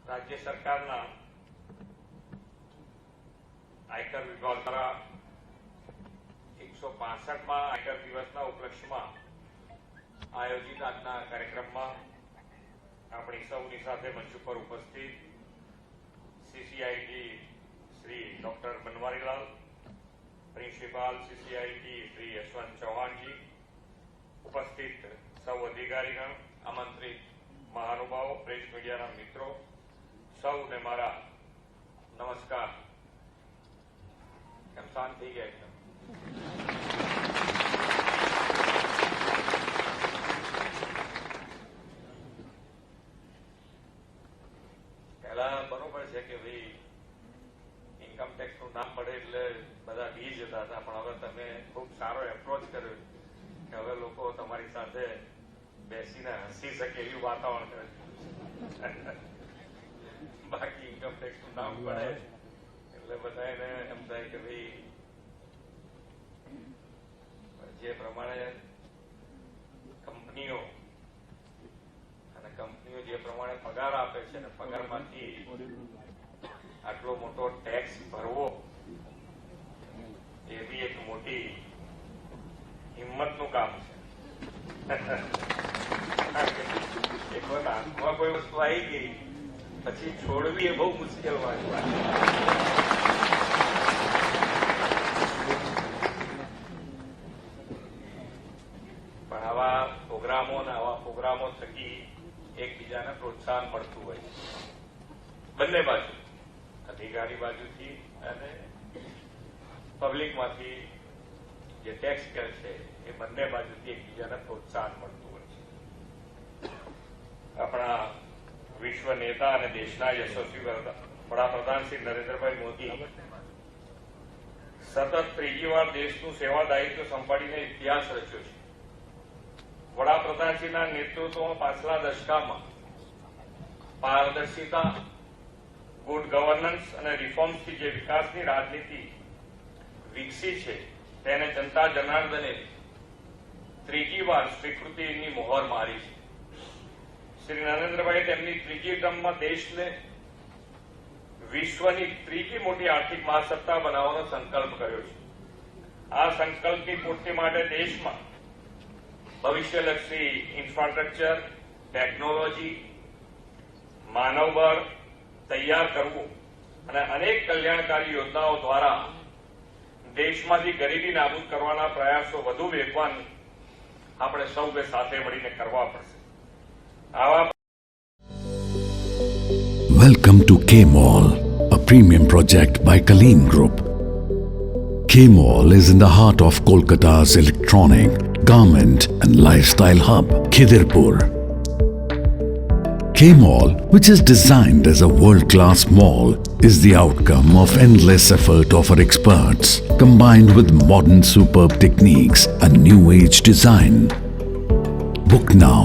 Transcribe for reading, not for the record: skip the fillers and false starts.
રાજ્ય સરકારના આયકર વિભાગ દ્વારા 165માં આયકર દિવસના ઉપલક્ષ્યમાં આયોજિત આજના કાર્યક્રમમાં આપણી સૌની સાથે મંચ ઉપર ઉપસ્થિત સીસીઆઈટી શ્રી ડોક્ટર બનવારીલાલ, પ્રિન્સિપાલ સીસીઆઈટી શ્રી યશવંત ચૌહાણજી, ઉપસ્થિત સૌ અધિકારીગણ, આમંત્રિત મહાનુભાવો, પ્રેસ મીડિયાના મિત્રો, સૌને મારા નમસ્કાર. કેમ શાંત થઈ ગયા એકદમ? પહેલા બરોબર છે કે ભાઈ ઇન્કમ ટેક્સ નું નામ પડે એટલે બધા બી જતા હતા, પણ હવે તમે ખૂબ સારો એપ્રોચ કર્યો કે હવે લોકો તમારી સાથે બેસીને હસી શકે એવી વાતાવરણ કરે. બાકી ઇન્કમ ટેક્સ નું નામ પડે એટલે બધા એને એમ થાય કે ભાઈ જે પ્રમાણે કંપનીઓ જે પ્રમાણે પગાર આપે છે ને પગારમાંથી આટલો મોટો ટેક્સ ભરવો એ બી એક મોટી હિંમતનું કામ છે. એક વખત હાથમાં કોઈ વસ્તુ આવી ગઈ પછી છોડવી એ બહુ મુશ્કેલ વાત છે. પણ આવા પ્રોગ્રામો થકી એકબીજાને પ્રોત્સાહન મળતું હોય છે. બંને બાજુ, અધિકારી બાજુથી અને પબ્લિકમાંથી જે ટેક્સ કરે છે એ બંને બાજુથી એકબીજાને પ્રોત્સાહન મળતું હોય છે. આપણા વિશ્વ નેતા અને દેશના યશસ્વી વડાપ્રધાન શ્રી નરેન્દ્રભાઈ મોદી સતત ત્રીજી વાર દેશનું સેવા દાયિત્વ સંભાળીને ઇતિહાસ રચ્યો છે. વડાપ્રધાનશ્રીના નેતૃત્વમાં પાછલા દશકામાં પારદર્શિતા, ગુડ ગવર્નન્સ અને રિફોર્મ્સથી જે વિકાસની રાજનીતિ વિકસી છે તેને જનતા જનાર્દને ત્રીજી વાર સ્વીકૃતિની મોહર મારી છે. શ્રી નરેન્દ્રભાઈ તેમની ત્રીજી ટર્મમાં દેશને વિશ્વની ત્રીજી મોટી આર્થિક મહાસત્તા બનાવવાનો સંકલ્પ કર્યો છે. આ સંકલ્પની પૂર્તિ માટે દેશમાં ભવિષ્યલક્ષી ઇન્ફ્રાસ્ટ્રક્ચર, ટેકનોલોજી, માનવબળ તૈયાર કરવું અને અનેક કલ્યાણકારી યોજનાઓ દ્વારા દેશમાંથી ગરીબી નાબૂદ કરવાના પ્રયાસો વધુ વેગવાન આપણે સૌએ સાથે મળીને કરવા પડશે. Welcome to K-Mall, a premium project by Kaleen Group. K-Mall is in the heart of Kolkata's electronic, garment and lifestyle hub, Khidirpur. K-Mall, which is designed as a world-class mall, is the outcome of endless effort of our experts, combined with modern superb techniques and new-age design. Book now